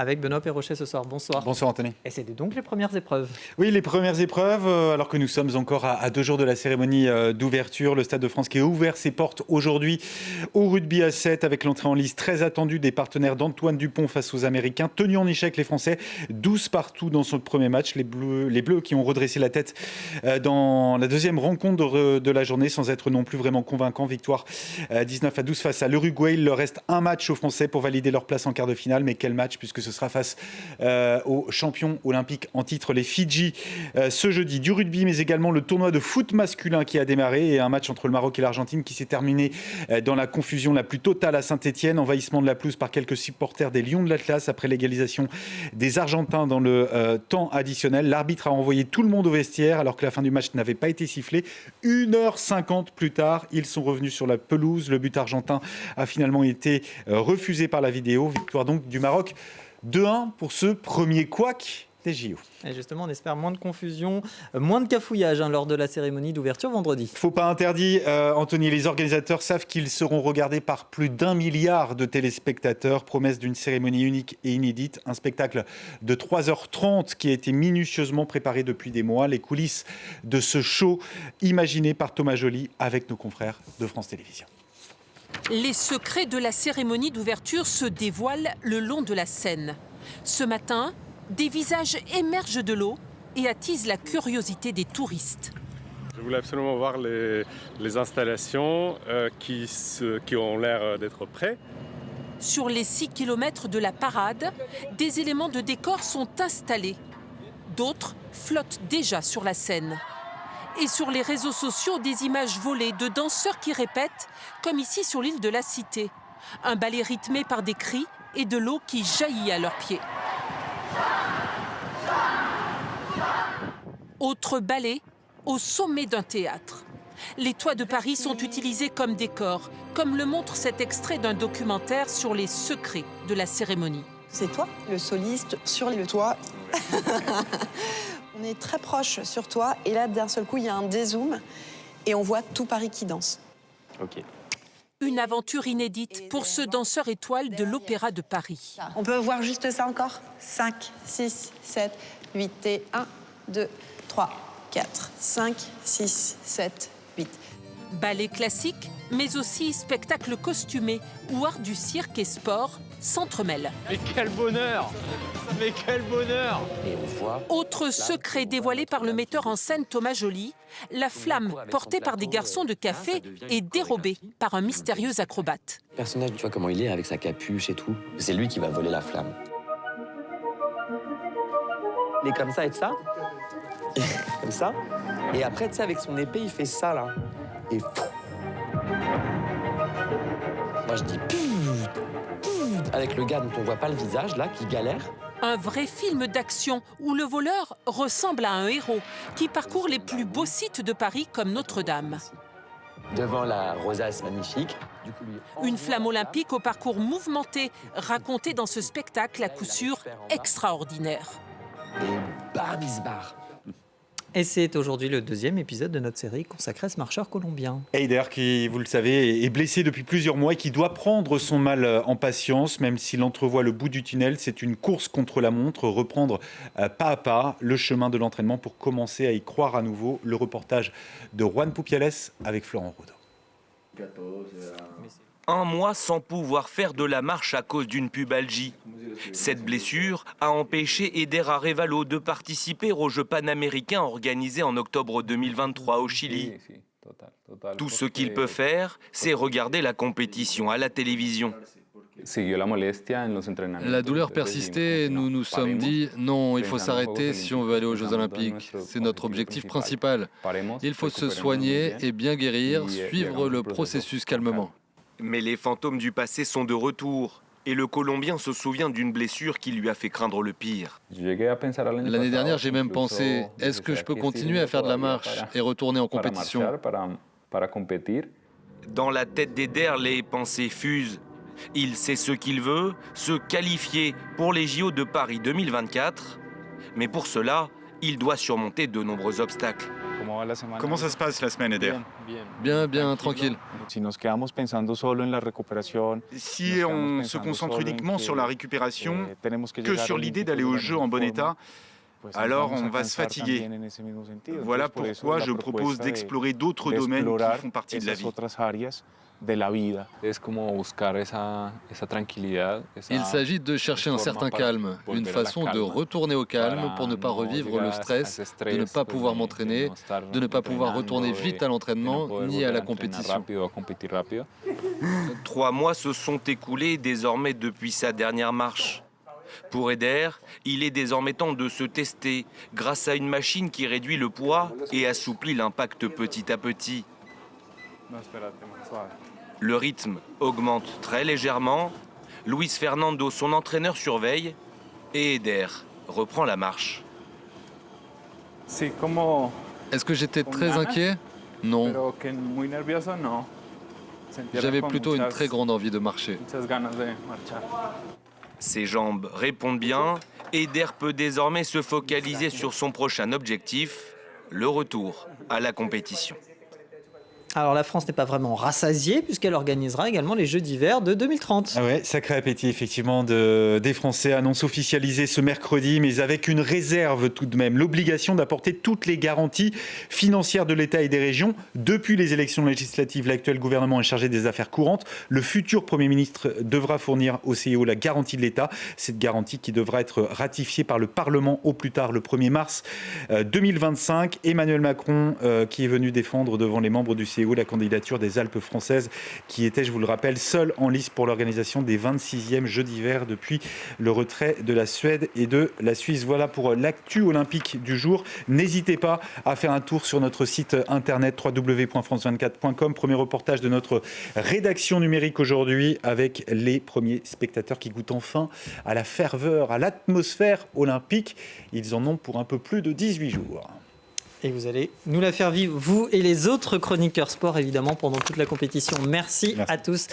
avec Benoît Perrochet ce soir. Bonsoir. Bonsoir Anthony. Et c'est donc les premières épreuves. Oui, les premières épreuves, alors que nous sommes encore à 2 jours de la cérémonie d'ouverture. Le Stade de France qui a ouvert ses portes aujourd'hui au rugby à 7 avec l'entrée en lice très attendue des partenaires d'Antoine Dupont face aux Américains. Tenus en échec les Français, 12 partout dans son premier match. Les Bleus qui ont redressé la tête dans la deuxième rencontre de la journée sans être non plus vraiment convaincants. Victoire 19-12 face à l'Uruguay. Il leur reste un match aux Français pour valider leur place en quart de finale. Mais quel match, puisque ce sera face aux champions olympiques en titre, les Fidji, ce jeudi. Du rugby, mais également le tournoi de foot masculin qui a démarré et un match entre le Maroc et l'Argentine qui s'est terminé dans la confusion la plus totale à Saint-Étienne. Envahissement de la pelouse par quelques supporters des Lions de l'Atlas après l'égalisation des Argentins dans le temps additionnel. L'arbitre a envoyé tout le monde au vestiaire alors que la fin du match n'avait pas été sifflée. 1h50 plus tard, ils sont revenus sur la pelouse. Le but argentin a finalement été refusé par la vidéo. Victoire donc du Maroc 2-1 pour ce premier couac des JO. Et justement, on espère moins de confusion, moins de cafouillage lors de la cérémonie d'ouverture vendredi. Faut pas interdit, Anthony. Les organisateurs savent qu'ils seront regardés par plus d'1 milliard de téléspectateurs. Promesse d'une cérémonie unique et inédite. Un spectacle de 3h30 qui a été minutieusement préparé depuis des mois. Les coulisses de ce show imaginé par Thomas Joly avec nos confrères de France Télévisions. Les secrets de la cérémonie d'ouverture se dévoilent le long de la scène. Ce matin, des visages émergent de l'eau et attisent la curiosité des touristes. Je voulais absolument voir les installations qui ont l'air d'être prêtes. Sur les 6 km de la parade, des éléments de décor sont installés. D'autres flottent déjà sur la scène. Et sur les réseaux sociaux, des images volées de danseurs qui répètent, comme ici sur l'île de la Cité. Un ballet rythmé par des cris et de l'eau qui jaillit à leurs pieds. Autre ballet au sommet d'un théâtre. Les toits de Paris sont utilisés comme décors, comme le montre cet extrait d'un documentaire sur les secrets de la cérémonie. C'est toi, le soliste, sur le toit. On est très proche sur toi, et là, d'un seul coup, il y a un dézoom, et on voit tout Paris qui danse. Ok. Une aventure inédite pour ce danseur étoile de l'Opéra de Paris. On peut voir juste ça encore. 5, 6, 7, 8 et 1, 2, 3, 4, 5, 6, 7, 8. Ballet classique, mais aussi spectacle costumé où art du cirque et sport s'entremêlent. Mais quel bonheur! Mais quel bonheur! Et on voit... Autre secret dévoilé par le metteur en scène Thomas Joly, la flamme portée par des garçons de café est dérobée par un mystérieux acrobate. Le personnage, tu vois comment il est avec sa capuche et tout. C'est lui qui va voler la flamme. Il est comme ça et de ça. Comme ça. Et après, tu sais, avec son épée, il fait ça, là. Et... Moi, je dis... Avec le gars dont on voit pas le visage, là, qui galère. Un vrai film d'action où le voleur ressemble à un héros qui parcourt les plus beaux sites de Paris comme Notre-Dame. Devant la rosace magnifique. Du coup, lui... Une flamme olympique au parcours mouvementé, racontée dans ce spectacle à coup sûr extraordinaire. Et bam, il se barre. Et c'est aujourd'hui le deuxième épisode de notre série consacrée à ce marcheur colombien. Heider, qui, vous le savez, est blessé depuis plusieurs mois et qui doit prendre son mal en patience, même s'il entrevoit le bout du tunnel. C'est une course contre la montre, reprendre pas à pas le chemin de l'entraînement pour commencer à y croire à nouveau. Le reportage de Juan Pupiales avec Florent Roudot. 1 mois sans pouvoir faire de la marche à cause d'une pubalgie. Cette blessure a empêché Heider Arévalo de participer aux Jeux panaméricains organisés en octobre 2023 au Chili. Tout ce qu'il peut faire, c'est regarder la compétition à la télévision. La douleur persistait et nous nous sommes dit « Non, il faut s'arrêter si on veut aller aux Jeux Olympiques. C'est notre objectif principal. Il faut se soigner et bien guérir, suivre le processus calmement. » Mais les fantômes du passé sont de retour. Et le Colombien se souvient d'une blessure qui lui a fait craindre le pire. L'année dernière, j'ai même pensé, est-ce que je peux continuer à faire de la marche et retourner en compétition? Dans la tête d'Eider, les pensées fusent. Il sait ce qu'il veut, se qualifier pour les JO de Paris 2024. Mais pour cela, il doit surmonter de nombreux obstacles. Comment ça se passe la semaine, Eder? Bien, bien, tranquille. Si on se concentre uniquement sur la récupération, que sur l'idée d'aller aux Jeux en bon état, alors on va se fatiguer. Voilà pourquoi je propose d'explorer d'autres domaines qui font partie de la vie. Il s'agit de chercher un certain calme, une façon de retourner au calme pour ne pas revivre le stress, de ne pas pouvoir m'entraîner, de ne pas pouvoir retourner vite à l'entraînement ni à la compétition. 3 mois se sont écoulés désormais depuis sa dernière marche. Pour Eder, il est désormais temps de se tester grâce à une machine qui réduit le poids et assouplit l'impact petit à petit. Le rythme augmente très légèrement. Luis Fernando, son entraîneur, surveille et Eder reprend la marche. Est-ce que j'étais très inquiet? Non. J'avais plutôt une très grande envie de marcher. Ses jambes répondent bien. Eder peut désormais se focaliser sur son prochain objectif, le retour à la compétition. Alors la France n'est pas vraiment rassasiée puisqu'elle organisera également les Jeux d'hiver de 2030. Ah ouais, sacré appétit effectivement des Français, annonce officialisée ce mercredi, mais avec une réserve tout de même, l'obligation d'apporter toutes les garanties financières de l'État et des régions. Depuis les élections législatives, l'actuel gouvernement est chargé des affaires courantes. Le futur Premier ministre devra fournir au CIO la garantie de l'État, cette garantie qui devra être ratifiée par le Parlement au plus tard le 1er mars 2025. Emmanuel Macron qui est venu défendre devant les membres du CIO la candidature des Alpes françaises qui était, je vous le rappelle, seule en lice pour l'organisation des 26e Jeux d'hiver depuis le retrait de la Suède et de la Suisse. Voilà pour l'actu olympique du jour. N'hésitez pas à faire un tour sur notre site internet www.france24.com. Premier reportage de notre rédaction numérique aujourd'hui avec les premiers spectateurs qui goûtent enfin à la ferveur, à l'atmosphère olympique. Ils en ont pour un peu plus de 18 jours. Et vous allez nous la faire vivre, vous et les autres chroniqueurs sport, évidemment, pendant toute la compétition. Merci. À tous.